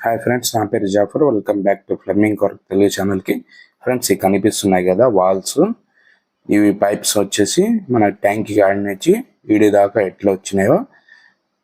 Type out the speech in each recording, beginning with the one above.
Hi friends, నా పేరు Jafar. Welcome back to ఫ్లమ్మింగ్ కొరకు తెలుగు ఛానల్కి. ఫ్రెండ్స్, ఇవి కనిపిస్తున్నాయి కదా వాల్స్, ఇవి పైప్స్ వచ్చేసి మన ట్యాంక్కి ఆడినిచ్చి వీడి దాకా ఎట్లా వచ్చినాయో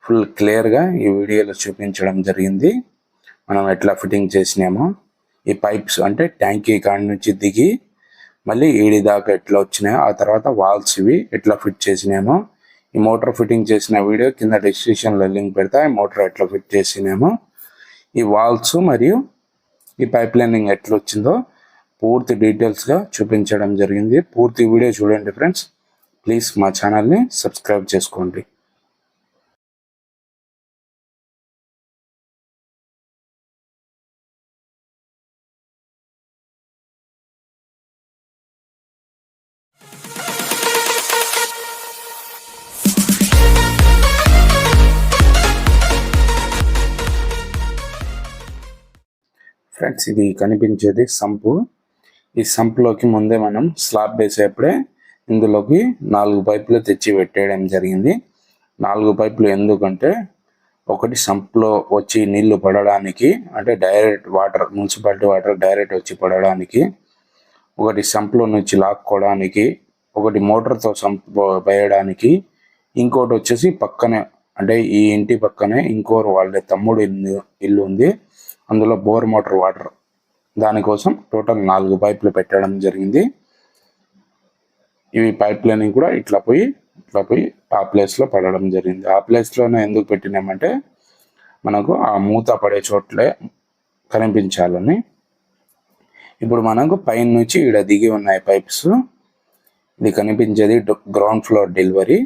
ఫుల్ క్లియర్గా ఈ వీడియోలో చూపించడం జరిగింది. మనం ఎట్లా ఫిట్టింగ్ చేసినామో ఈ పైప్స్ అంటే ట్యాంక్కి కాడి నుంచి దిగి మళ్ళీ ఈడి దాకా ఎట్లా వచ్చినాయో, ఆ తర్వాత వాల్స్ ఇవి ఎట్లా ఫిట్ చేసినామో, ఈ మోటార్ ఫిట్టింగ్ చేసిన వీడియో కింద డిస్క్రిప్షన్లో లింక్ పెడతా. ఈ మోటార్ ఎట్లా ఫిట్ చేసినామో, ఈ వాల్స్ మరియు ఈ పైప్ లైనింగ్ ఎట్లా వచ్చిందో పూర్తి డీటెయిల్స్గా చూపించడం జరిగింది. పూర్తి వీడియో చూడండి ఫ్రెండ్స్. ప్లీజ్ మా ఛానల్ని సబ్స్క్రైబ్ చేసుకోండి. ఫ్రెండ్స్, ఇది కనిపించేది సంపు. ఈ సంపులోకి ముందే మనం స్లాబ్ వేసేప్పుడే ఇందులోకి 4 పైపులు తెచ్చి పెట్టేయడం జరిగింది. 4 పైపులు ఎందుకంటే, ఒకటి సంపులో వచ్చి నీళ్లు పడడానికి, అంటే direct water, municipality water direct వచ్చి పడడానికి, ఒకటి సంపులో నుంచి లాక్కోవడానికి, ఒకటి మోటార్తో సంపు వేయడానికి, ఇంకోటి వచ్చేసి పక్కనే అంటే ఈ ఇంటి పక్కనే ఇంకోరు వాళ్ళ తమ్ముడు ఇల్లు ఉంది, అందులో బోర్ మోటార్ వాటర్, దానికోసం టోటల్ 4 పైపులు పెట్టడం జరిగింది. ఇవి పైప్ లైనింగ్ కూడా ఇట్లా పోయి ఆ ప్లేస్లో పడడం జరిగింది. ఆ ప్లేస్లోనే ఎందుకు పెట్టినామంటే, మనకు ఆ మూత పడే చోట్లే కనిపించాలని. ఇప్పుడు మనకు పైన నుంచి ఇక్కడ దిగి ఉన్నాయి పైప్స్. ఇది కనిపించేది గ్రౌండ్ ఫ్లోర్ డెలివరీ.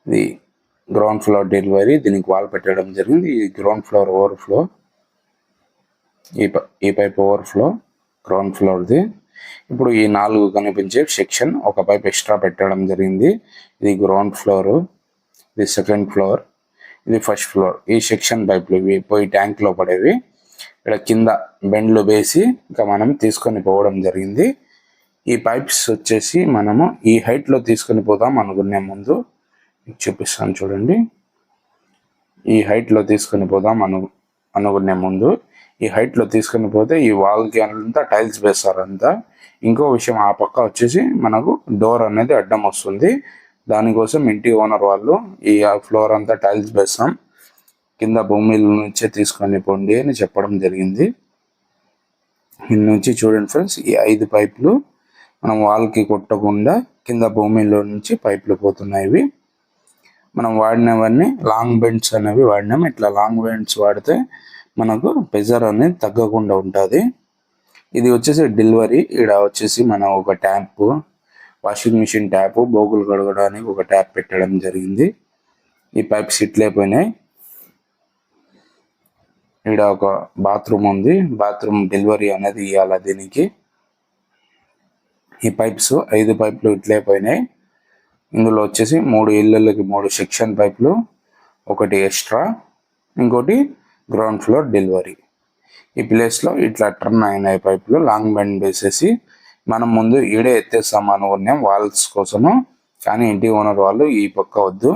ఇది గ్రౌండ్ ఫ్లోర్ డెలివరీ, దీనికి వాల్ పెట్టడం జరిగింది. ఈ గ్రౌండ్ ఫ్లోర్ ఓవర్ఫ్లో, ఈ పైప్ ఓవర్ఫ్లో గ్రౌండ్ ఫ్లోర్ది. ఇప్పుడు ఈ 4 కనిపించే సెక్షన్ ఒక పైప్ ఎక్స్ట్రా పెట్టడం జరిగింది. ఇది గ్రౌండ్ ఫ్లోరు, ఇది సెకండ్ ఫ్లోర్, ఇది ఫస్ట్ ఫ్లోర్. ఈ సెక్షన్ పైపులు ఇవి పోయి ట్యాంక్లో పడేవి. ఇక్కడ కింద బెండ్లు వేసి ఇంకా మనం తీసుకొని పోవడం జరిగింది. ఈ పైప్స్ వచ్చేసి మనము ఈ హైట్లో తీసుకొని పోదాం అనుకునే ముందు చూపిస్తాను చూడండి. ఈ హైట్లో తీసుకొని పోదాం అనుకునే ముందు, ఈ హైట్లో తీసుకొని పోతే ఈ వాల్కి అంతా టైల్స్ వేస్తారంతా. ఇంకో విషయం, ఆ పక్క వచ్చేసి మనకు డోర్ అనేది అడ్డం వస్తుంది. దానికోసం ఇంటి ఓనర్ వాళ్ళు ఈ ఫ్లోర్ అంతా టైల్స్ వేస్తాం, కింద భూమిల నుంచే తీసుకొని పోండి అని చెప్పడం జరిగింది. ఇన్ని నుంచి చూడండి ఫ్రెండ్స్, ఈ 5 పైపులు మనం వాల్కి కొట్టకుండా కింద భూమిలో నుంచి పైపులు పోతున్నాయి. మనం వాడినవన్నీ లాంగ్ బెండ్స్ అనేవి వాడినాం. ఇట్లా లాంగ్ బెండ్స్ వాడితే మనకు ప్రెజర్ అనేది తగ్గకుండా ఉంటుంది. ఇది వచ్చేసి డెలివరీ. ఇక్కడ వచ్చేసి మనం ఒక ట్యాప్, వాషింగ్ మిషన్ ట్యాప్, బోగులు కడగడానికి ఒక ట్యాప్ పెట్టడం జరిగింది. ఈ పైప్స్ ఇట్లయిపోయినాయి. ఇక్కడ ఒక బాత్రూమ్ ఉంది, బాత్రూమ్ డెలివరీ అనేది ఇవ్వాలి దీనికి. ఈ పైప్స్ 5 పైపులు ఇట్లయిపోయినాయి. ఇందులో వచ్చేసి 3 ఇళ్ళకి 3 సెక్షన్ పైపులు, ఒకటి ఎక్స్ట్రా, ఇంకోటి గ్రౌండ్ ఫ్లోర్ డెలివరీ. ఈ ప్లేస్లో ఇట్లా టర్న్ అయినాయి పైపులు లాంగ్ బెండ్ వేసేసి. మనం ముందు ఈడే ఎత్తేస్తాం అనుకున్నాం వాల్స్ కోసము, కానీ ఇంటి ఓనర్ వాళ్ళు ఈ పక్క వద్దు,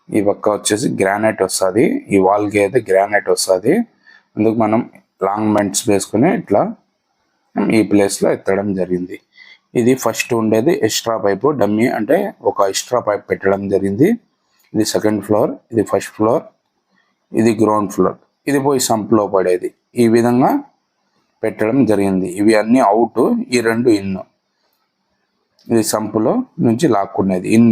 ఈ పక్క వచ్చేసి గ్రానైట్ వస్తుంది, ఈ వాల్కి అయితే గ్రానైట్ వస్తుంది, అందుకు మనం లాంగ్ బెండ్స్ వేసుకుని ఇట్లా ఈ ప్లేస్లో ఎత్తడం జరిగింది. ఇది ఫస్ట్ ఉండేది ఎక్స్ట్రా పైపు, డమ్మీ అంటే ఒక ఎక్స్ట్రా పైప్ పెట్టడం జరిగింది. ఇది సెకండ్ ఫ్లోర్, ఇది ఫస్ట్ ఫ్లోర్, ఇది గ్రౌండ్ ఫ్లోర్, ఇది పోయి సంప్లో పడేది. ఈ విధంగా పెట్టడం జరిగింది. ఇవి అన్నీ అవుట్, ఈ 2 ఇన్ను. ఇది సంపులో నుంచి లాక్కునేది ఇన్.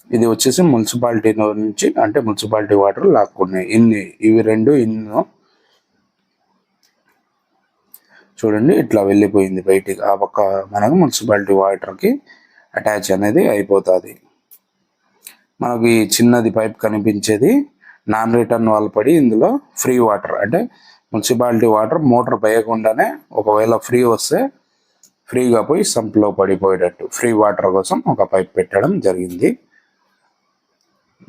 ఇది వచ్చేసి మున్సిపాలిటీ నుంచి, అంటే మున్సిపాలిటీ వాటర్ లాక్కునేది ఇన్ని. ఇవి 2 ఇన్ను. చూడండి, ఇట్లా వెళ్ళిపోయింది బయటికి. ఆ పక్క మనకు మున్సిపాలిటీ వాటర్కి అటాచ్ అనేది అయిపోతుంది. మనకు ఈ చిన్నది పైప్ కనిపించేది నాన్ రిటర్న్ వాల్ పడి ఇందులో ఫ్రీ వాటర్, అంటే మున్సిపాలిటీ వాటర్ మోటార్ వేయకుండానే ఒకవేళ ఫ్రీ వస్తే ఫ్రీగా పోయి సంప్లో పడిపోయేటట్టు ఫ్రీ వాటర్ కోసం ఒక పైప్ పెట్టడం జరిగింది.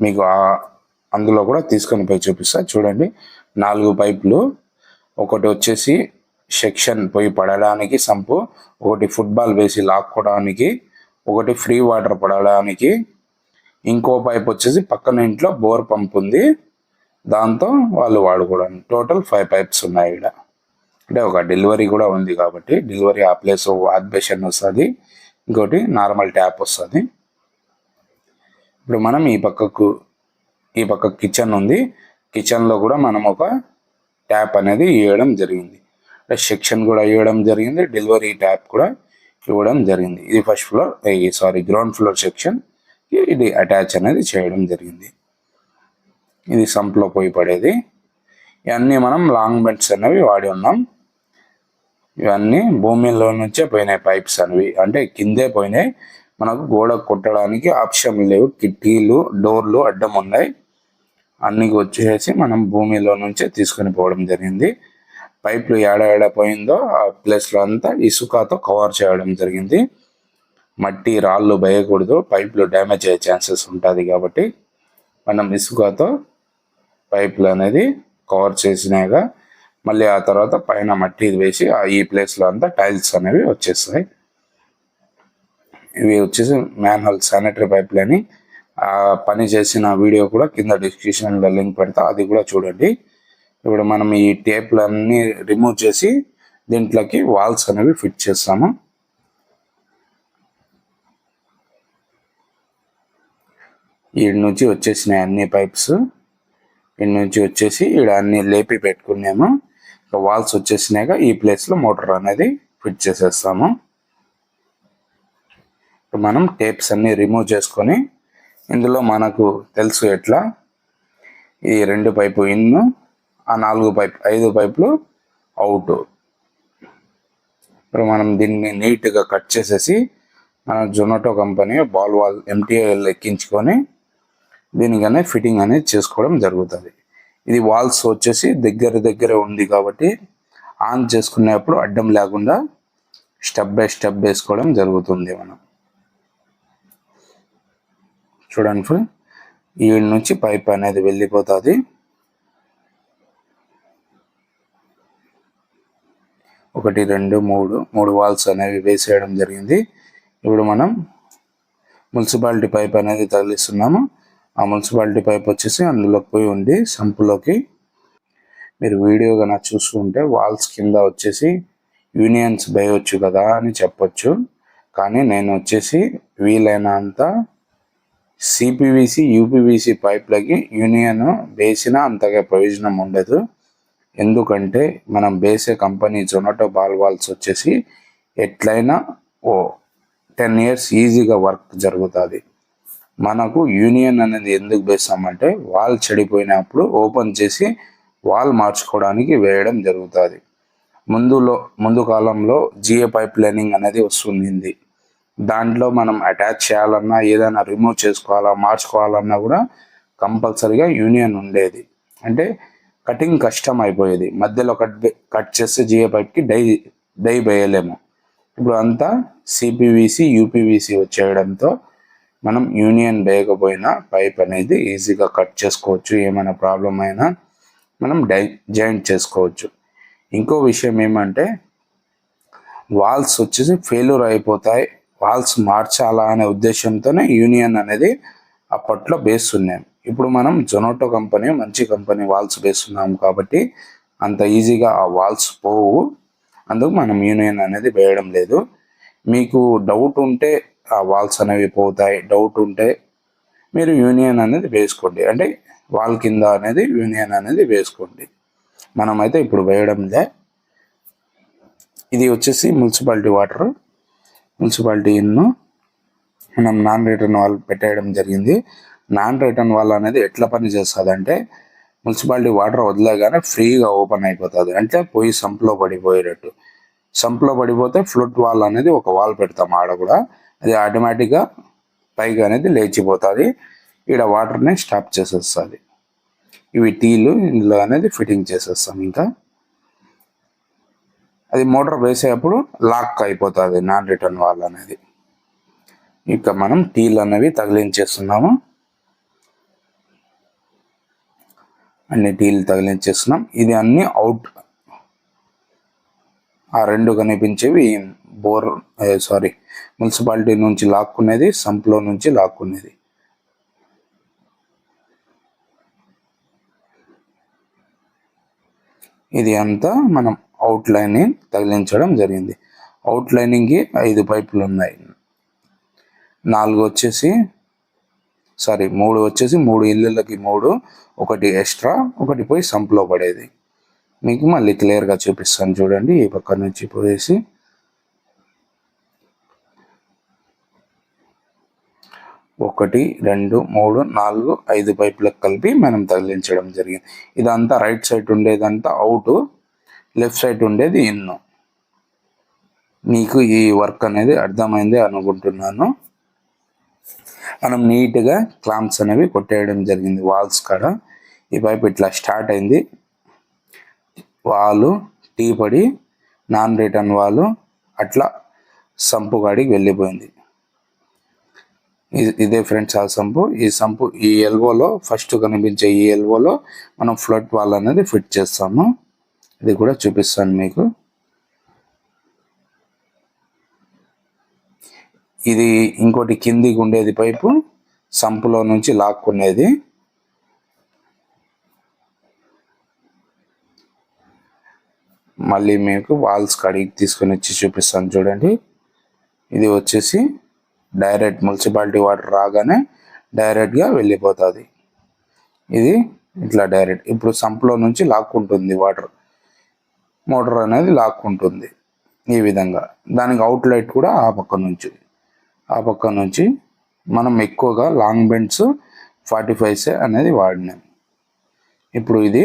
మీకు అందులో కూడా తీసుకొని పోయి చూపిస్తా చూడండి. 4 పైపులు, ఒకటి వచ్చేసి సెక్షన్ పోయి పడడానికి సంపు, ఒకటి ఫుట్బాల్ వేసి లాక్కోవడానికి, ఒకటి ఫ్రీ వాటర్ పడడానికి, ఇంకో పైప్ వచ్చేసి పక్కన ఇంట్లో బోర్ పంప్ ఉంది దాంతో వాళ్ళు వాడుకోవడానికి టోటల్ 5 పైప్స్ ఉన్నాయి ఇక్కడ. అంటే ఒక డెలివరీ కూడా ఉంది కాబట్టి డెలివరీ ఆ ప్లేస్ వాష్ బేసిన్ వస్తుంది, ఇంకోటి నార్మల్ ట్యాప్ వస్తుంది. ఇప్పుడు మనం ఈ పక్క కిచెన్ ఉంది, కిచెన్లో కూడా మనం ఒక ట్యాప్ అనేది ఇవ్వడం జరిగింది. సెక్షన్ కూడా ఇవ్వడం జరిగింది, డెలివరీ ట్యాప్ కూడా ఇవ్వడం జరిగింది. ఇది first floor ground floor section. ఇది అటాచ్ అనేది చేయడం జరిగింది. ఇది సంప్లో పోయి పడేది. ఇవన్నీ మనం లాంగ్ బెండ్స్ అనేవి వాడి ఉన్నాం. ఇవన్నీ భూమిలో నుంచే పోయినాయి పైప్స్ అనేవి, అంటే కిందే పోయినాయి. మనకు గోడ కొట్టడానికి ఆప్షన్ లేవు, కిటికీలు డోర్లు అడ్డం ఉన్నాయి. అన్నీ వచ్చేసి మనం భూమిలో నుంచే తీసుకొని పోవడం జరిగింది. పైపులు ఏడ పోయిందో ఆ ప్లేస్లో అంతా ఇసుకతో కవర్ చేయడం జరిగింది. మట్టి రాళ్ళు వేయకూడదు, పైపులు డ్యామేజ్ అయ్యే ఛాన్సెస్ ఉంటుంది కాబట్టి మనం ఇసుకతో పైపులు అనేది కవర్ చేసినాక మళ్ళీ ఆ తర్వాత పైన మట్టి వేసి ఈ ప్లేస్లో అంతా టైల్స్ అనేవి వచ్చేస్తాయి. ఇవి వచ్చేసి మ్యాన్హోల్ శానిటరీ పైపులని ఆ పని చేసిన వీడియో కూడా కింద డిస్క్రిప్షన్లో లింక్ పెడతా, అది కూడా చూడండి. ఇప్పుడు మనం ఈ టేప్లన్నీ రిమూవ్ చేసి దీంట్లోకి వాల్స్ అనేవి ఫిట్ చేస్తాము. ఈడ నుంచి వచ్చేసినాయి అన్ని పైప్స్, ఈడ నుంచి వచ్చేసి ఈడ అన్ని లేపి పెట్టుకున్నాము. ఇక వాల్స్ వచ్చేసినాక ఈ ప్లేస్లో మోటార్ అనేది ఫిట్ చేసేస్తాము. ఇప్పుడు మనం టేప్స్ అన్ని రిమూవ్ చేసుకొని ఇందులో మనకు తెలుసు ఎట్లా ఈ 2 పైపు ఇన్, ఆ 5 పైపులు అవుట్. ఇప్పుడు మనం దీన్ని నీట్గా కట్ చేసేసి మన Zomato company ball wall MTL ఎక్కించుకొని దీనికనే ఫిట్టింగ్ అనేది చేసుకోవడం జరుగుతుంది. ఇది వాల్స్ వచ్చేసి దగ్గర ఉంది కాబట్టి ఆన్ చేసుకునేప్పుడు అడ్డం లేకుండా స్టెప్ బై స్టెప్ వేసుకోవడం జరుగుతుంది. మనం చూడండి ఫ్రెండ్, ఈ నుంచి పైప్ అనేది వెళ్ళిపోతుంది. ఒకటి 2 3 వాల్స్ అనేవి వేసేయడం జరిగింది. ఇప్పుడు మనం మున్సిపాలిటీ పైప్ అనేది తగిలిస్తున్నాము. ఆ మున్సిపాలిటీ పైప్ వచ్చేసి అందులోకి పోయి ఉంది సంపులోకి. మీరు వీడియో కనుక చూసుకుంటే వాల్స్ కింద వచ్చేసి యూనియన్స్ వేయవచ్చు కదా అని చెప్పొచ్చు, కానీ నేను వచ్చేసి వీలైనంత CPVC UPVC పైప్లకి యూనియన్ వేసినా అంతగా ప్రయోజనం ఉండదు. ఎందుకంటే మనం వేసే కంపెనీ జొమాటో బాల్ వాల్స్ వచ్చేసి ఎట్లయినా 10 years ఈజీగా వర్క్ జరుగుతుంది. మనకు యూనియన్ అనేది ఎందుకు వేస్తామంటే వాల్ చెడిపోయినప్పుడు ఓపెన్ చేసి వాల్ మార్చుకోవడానికి వేయడం జరుగుతుంది. ముందు కాలంలో GA పైప్ లైనింగ్ అనేది వస్తుంది. దాంట్లో మనం అటాచ్ చేయాలన్నా ఏదైనా రిమూవ్ చేసుకోవాలా మార్చుకోవాలన్నా కూడా కంపల్సరీగా యూనియన్ ఉండేది. అంటే కటింగ్ కష్టం అయిపోయేది, మధ్యలో కట్ చేస్తే GA పైప్కి డై వేయలేము. ఇప్పుడు అంతా CPVC UPVC వచ్చేయడంతో మనం యూనియన్ వేయకపోయినా పైప్ అనేది ఈజీగా కట్ చేసుకోవచ్చు. ఏమైనా ప్రాబ్లం అయినా మనం జాయింట్ చేసుకోవచ్చు. ఇంకో విషయం ఏమంటే వాల్స్ వచ్చేసి ఫెయిల్యూర్ అయిపోతాయి, వాల్స్ మార్చాలా అనే ఉద్దేశంతోనే యూనియన్ అనేది అప్పట్లో వేస్తున్నాం. ఇప్పుడు మనం జొమాటో కంపెనీ మంచి కంపెనీ వాల్స్ వేస్తున్నాం కాబట్టి అంత ఈజీగా ఆ వాల్స్ పోవు, అందుకు మనం యూనియన్ అనేది వేయడం లేదు. మీకు డౌట్ ఉంటే ఆ వాల్స్ అనేవి పోతాయి, డౌట్ ఉంటే మీరు యూనియన్ అనేది వేసుకోండి, అంటే వాల్ కింద అనేది యూనియన్ అనేది వేసుకోండి. మనమైతే ఇప్పుడు వేయడం లే. ఇది వచ్చేసి మున్సిపాలిటీ వాటర్, మున్సిపాలిటీ ఇన్ను మనం నాన్ రిటర్న్ వాల్ పెట్టేయడం జరిగింది. నాన్ రిటర్న్ వాల్ అనేది ఎట్లా పని చేస్తుంది అంటే మున్సిపాలిటీ వాటర్ వదిలేగానే ఫ్రీగా ఓపెన్ అయిపోతుంది, అంటే పోయి సంప్లో పడిపోయేటట్టు. సంప్లో పడిపోతే ఫ్లోట్ వాల్ అనేది ఒక వాల్ పెడతాం ఆడ కూడా, అది ఆటోమేటిక్గా పైగా అనేది లేచిపోతుంది, ఇక్కడ వాటర్ని స్టాప్ చేసేస్తుంది. ఇవి టీలు ఇందులో అనేది ఫిట్టింగ్ చేసేస్తాం. ఇంకా అది మోటార్ వేసేటప్పుడు లాక్ అయిపోతుంది నాన్ రిటర్న్ వాల్ అనేది. ఇక మనం టీలు అనేవి తగిలించేస్తున్నాము, అన్ని టీలు తగిలించేస్తున్నాం. ఇది అన్ని అవుట్, ఆ 2 కనిపించేవి మున్సిపాలిటీ నుంచి లాక్కునేది, సంప్లో నుంచి లాక్కునేది. ఇది అంతా మనం అవుట్ లైనింగ్ తగిలించడం జరిగింది. అవుట్ లైనింగ్కి 5 పైపులు ఉన్నాయి. 3 వచ్చేసి 3 ఇళ్ళకి 3, ఒకటి ఎక్స్ట్రా, ఒకటి పోయి సంప్లో పడేది. మీకు మళ్ళీ క్లియర్గా చూపిస్తాను చూడండి. ఈ పక్క నుంచి పోయేసి 1, 2, 3, 4, 5 పైపులకు కలిపి మనం తగిలించడం జరిగింది. ఇదంతా రైట్ సైడ్ ఉండేదంతా అవుట్, లెఫ్ట్ సైడ్ ఉండేది ఇన్. మీకు ఈ వర్క్ అనేది అర్థమైంది అనుకుంటున్నాను. మనం నీట్గా క్లాంప్స్ అనేవి కొట్టేయడం జరిగింది వాల్స్ కాడ. ఈ పైపు ఇట్లా స్టార్ట్ అయింది, వాలు టీ పడి నాన్ రిటర్న్ వాలు అట్లా సంపు గాడికి వెళ్ళిపోయింది. ఇదే ఫ్రెండ్స్ ఆ సంపు. ఈ సంపు ఈ ఎల్బోలో ఫస్ట్ కనిపించే ఈ ఎల్బోలో మనం ఫ్లడ్ వాల్ అనేది ఫిట్ చేస్తాము. ఇది కూడా చూపిస్తాను మీకు. ఇది ఇంకోటి కిందికి ఉండేది పైపు, సంపులో నుంచి లాక్కునేది. మళ్ళీ మీకు వాల్స్ కాడికి తీసుకొని వచ్చి చూపిస్తాను చూడండి. ఇది వచ్చేసి డైరెక్ట్ మున్సిపాలిటీ వాటర్ రాగానే డైరెక్ట్గా వెళ్ళిపోతుంది. ఇది ఇట్లా డైరెక్ట్ ఇప్పుడు సంపులో నుంచి లాక్కుంటుంది వాటర్, మోటార్ అనేది లాక్కుంటుంది ఈ విధంగా. దానికి అవుట్లెట్ కూడా ఆ పక్క నుంచి మనం ఎక్కువగా లాంగ్ బెండ్స్ 45 అనేది వాడినాం. ఇప్పుడు ఇది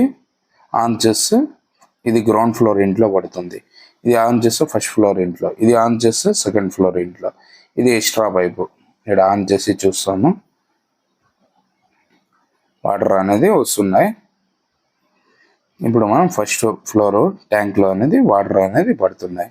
ఆన్ చేస్తే ఇది గ్రౌండ్ ఫ్లోర్ ఇంట్లో పడుతుంది. ఇది ఆన్ చేస్తే ఫస్ట్ ఫ్లోర్ ఇంట్లో, ఇది ఆన్ చేస్తే సెకండ్ ఫ్లోర్ ఇంట్లో. ఇది ఎక్స్ట్రా పైపు. ఇక్కడ ఆన్ చేసి చూస్తాము, వాటర్ అనేది వస్తున్నాయి. ఇప్పుడు మనం ఫస్ట్ ఫ్లోర్ ట్యాంక్లో అనేది వాటర్ అనేది పడుతున్నాయి.